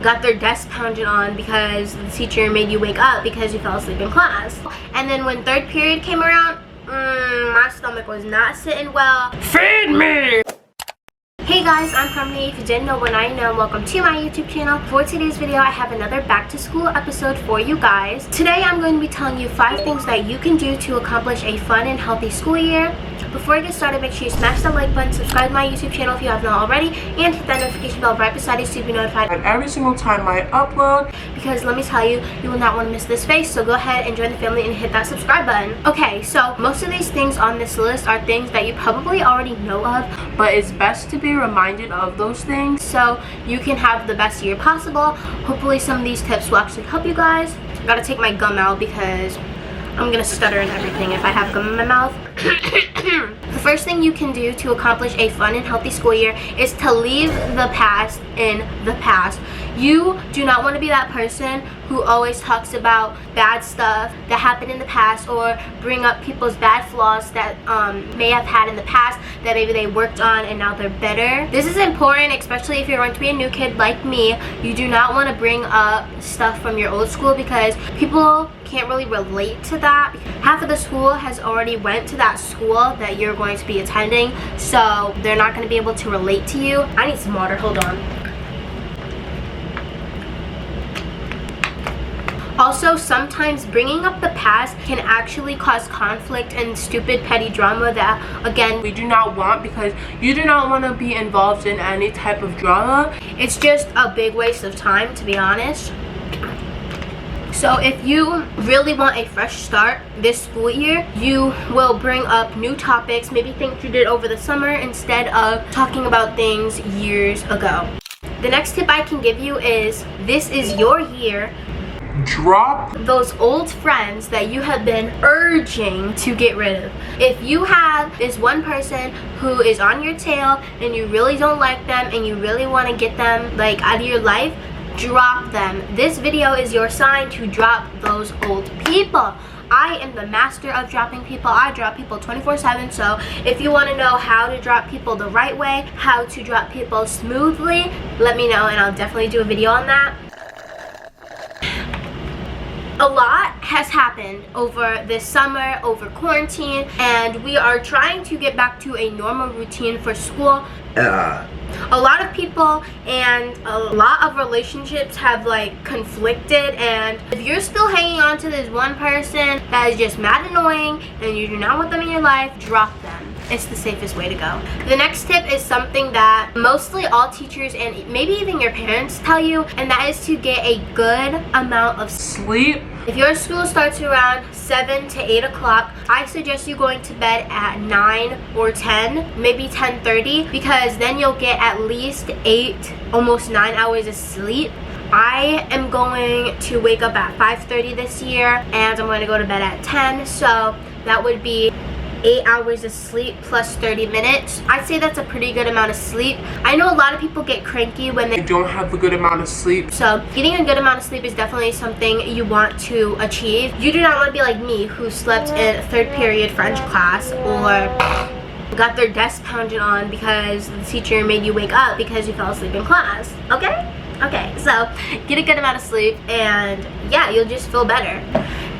got their desk pounded on because the teacher made you wake up because you fell asleep in class. And then when third period came around, my stomach was not sitting well. Feed me! Hey guys, I'm Harmoney. If you didn't know, when I know, welcome to my YouTube channel. For today's video, I have another back to school episode for you guys. Today, I'm going to be telling you 5 things that you can do to accomplish a fun and healthy school year. Before I get started, make sure you smash that like button, subscribe to my YouTube channel if you have not already, and hit that notification bell right beside it so you'll be notified every single time I upload. Because let me tell you, you will not want to miss this face, so go ahead and join the family and hit that subscribe button. Okay, so most of these things on this list are things that you probably already know of, But it's best to be reminded of those things. so you can have the best year possible. Hopefully some of these tips will actually help you guys. I gotta take my gum out because I'm gonna stutter and everything if I have gum in my mouth. The first thing you can do to accomplish a fun and healthy school year is to leave the past in the past. You do not want to be that person who always talks about bad stuff that happened in the past, or bring up people's bad flaws that may have had in the past that maybe they worked on and now they're better. This is important, especially if you're going to be a new kid like me. You do not want to bring up stuff from your old school because people can't really relate to that. Half of the school has already went to that school that you're going to be attending, so they're not going to be able to relate to you. I need some water, hold on. Also, sometimes bringing up the past can actually cause conflict and stupid petty drama that, again, We do not want, because you do not want to be involved in any type of drama. it's just a big waste of time, to be honest. So if you really want a fresh start this school year, you will bring up new topics, maybe things you did over the summer, instead of talking about things years ago. The next tip I can give you is, this is your year. Drop Those old friends that you have been urging to get rid of. If you have this one person who is on your tail and you really don't like them and you really want to get them like out of your life, drop them. This video is your sign to drop those old people. I am the master of dropping people. I drop people 24/7. So if you want to know how to drop people the right way, how to drop people smoothly, let me know and I'll definitely do a video on that. A lot has happened over this summer, over quarantine, and we are trying to get back to a normal routine for school. A lot of people and a lot of relationships have like conflicted, and if you're still hanging on to this one person that is just mad annoying and you do not want them in your life, drop them. It's the safest way to go. The next tip is something that mostly all teachers and maybe even your parents tell you, and that is to get a good amount of sleep. If your school starts around 7 to 8 o'clock, I suggest you going to bed at 9 or 10, maybe 10:30, because then you'll get at least 8, almost 9 hours of sleep. I am going to wake up at 5:30 this year, and I'm going to go to bed at 10, so that would be 8 hours of sleep plus 30 minutes. I'd say that's a pretty good amount of sleep. I know a lot of people get cranky when they don't have a good amount of sleep. So getting a good amount of sleep is definitely something you want to achieve. You do not want to be like me, who slept in 3rd period French class, or got their desk pounded on because the teacher made you wake up because you fell asleep in class. Okay, so get a good amount of sleep and yeah, you'll just feel better.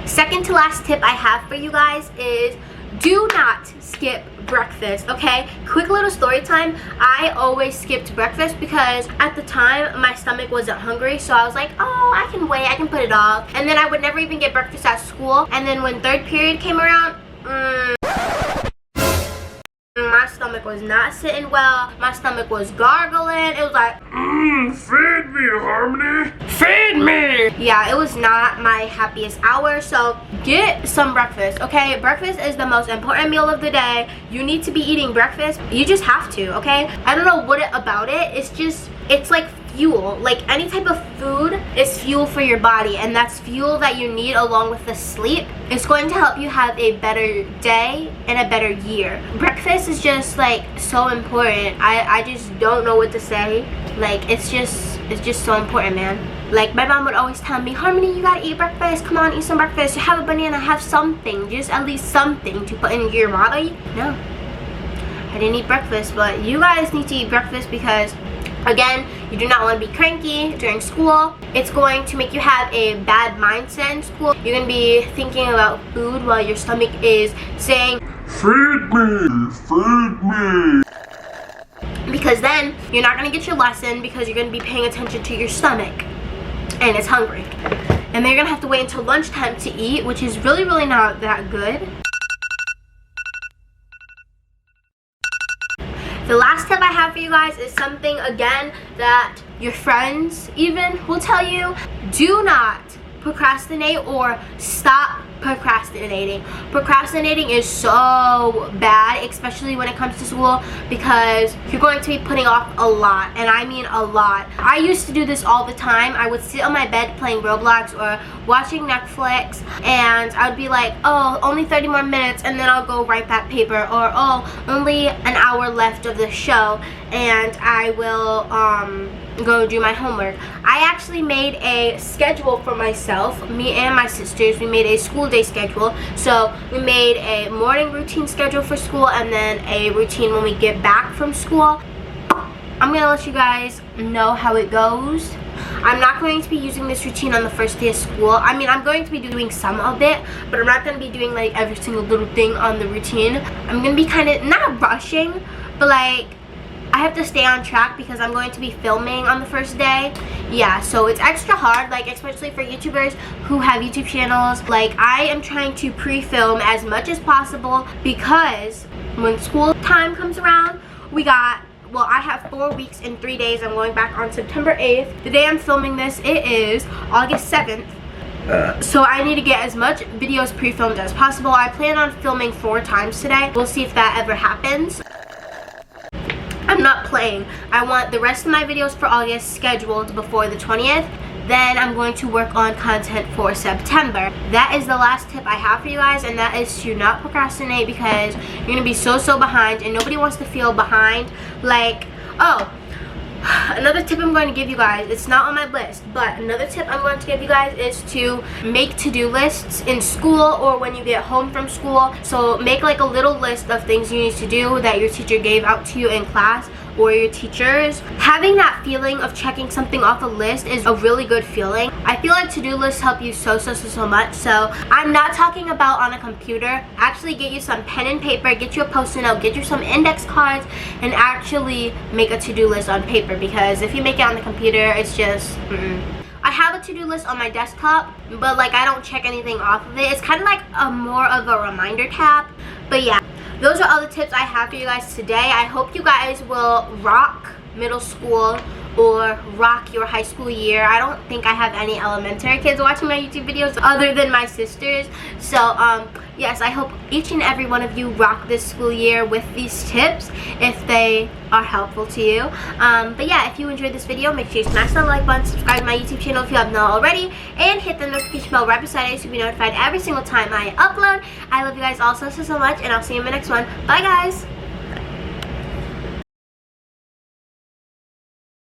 Second to last tip I have for you guys is, do not skip breakfast, okay? Quick little story time. I always skipped breakfast because at the time my stomach wasn't hungry, so I was like, oh, I can wait, I can put it off. And then I would never even get breakfast at school. And then when 3rd period came around, my stomach was not sitting well. My stomach was gargling. It was like, Feed me, Harmoney. Feed me. yeah, it was not my happiest hour. So get some breakfast, okay? Breakfast is the most important meal of the day. You need to be eating breakfast. You just have to, okay? I don't know what about it. It's like fuel. Like any type of food is fuel for your body, and that's fuel that you need along with the sleep. It's going to help you have a better day and a better year. Breakfast is just like so important. I just don't know what to say. Like it's just so important, man. Like my mom would always tell me, Harmoney, you gotta eat breakfast. Come on, eat some breakfast. Have a banana, have something. Just at least something to put in your body. No, I didn't eat breakfast, but you guys need to eat breakfast because Again, you do not want to be cranky during school. It's going to make you have a bad mindset in school. You're going to be thinking about food while your stomach is saying, "Feed me, feed me." Because then you're not going to get your lesson because you're going to be paying attention to your stomach and it's hungry. And then you're going to have to wait until lunchtime to eat, which is really, really not that good. The last tip I have for you guys is something, again, that your friends even will tell you. Do not procrastinate or stop procrastinating. Procrastinating is so bad, especially when it comes to school, because you're going to be putting off a lot, and I mean a lot. I used to do this all the time. I would sit on my bed playing Roblox or watching Netflix, and I would be like, oh, only 30 more minutes, and then I'll go write that paper, or oh, only an hour left of the show, and I will go do my homework. I actually made a schedule for myself. Me and my sisters, we made a school day schedule. So we made a morning routine schedule for school and then a routine when we get back from school. I'm gonna let you guys know how it goes. I'm not going to be using this routine on the first day of school. I mean, I'm going to be doing some of it, but I'm not going to be doing like every single little thing on the routine. I'm going to be kind of, not rushing, but like, I have to stay on track because I'm going to be filming on the first day. Yeah, so it's extra hard, like especially for YouTubers who have YouTube channels. Like, I am trying to pre-film as much as possible because when school time comes around, well, I have 4 weeks and 3 days. I'm going back on September 8th. The day I'm filming this, it is August 7th. So I need to get as much videos pre-filmed as possible. I plan on filming 4 times today. We'll see if that ever happens. I'm not playing. I want the rest of my videos for August scheduled before the 20th. Then I'm going to work on content for September. That is the last tip I have for you guys, and that is to not procrastinate, because you're going to be so behind, and nobody wants to feel behind. Like, oh, another tip I'm going to give you guys, it's not on my list, but another tip I'm going to give you guys is to make to-do lists in school or when you get home from school. So make like a little list of things you need to do that your teacher gave out to you in class or your teachers. Having that feeling of checking something off a list is a really good feeling. I feel like to-do lists help you so much. So I'm not talking about on a computer. Actually get you some pen and paper, get you a post-it note, get you some index cards, and actually make a to-do list on paper, because if you make it on the computer, it's just I have a to-do list on my desktop, but like I don't check anything off of it. It's kind of like a more of a reminder tab. But yeah, those are all the tips I have for you guys today. I hope you guys will rock middle school or rock your high school year. I don't think I have any elementary kids watching my YouTube videos other than my sisters. So yes, I hope each and every one of you rock this school year with these tips if they are helpful to you. But yeah, if you enjoyed this video, make sure you smash that like button, subscribe to my YouTube channel if you have not already, and hit the notification bell right beside it so you'll be notified every single time I upload. I love you guys all so much, and I'll see you in my next one. Bye guys!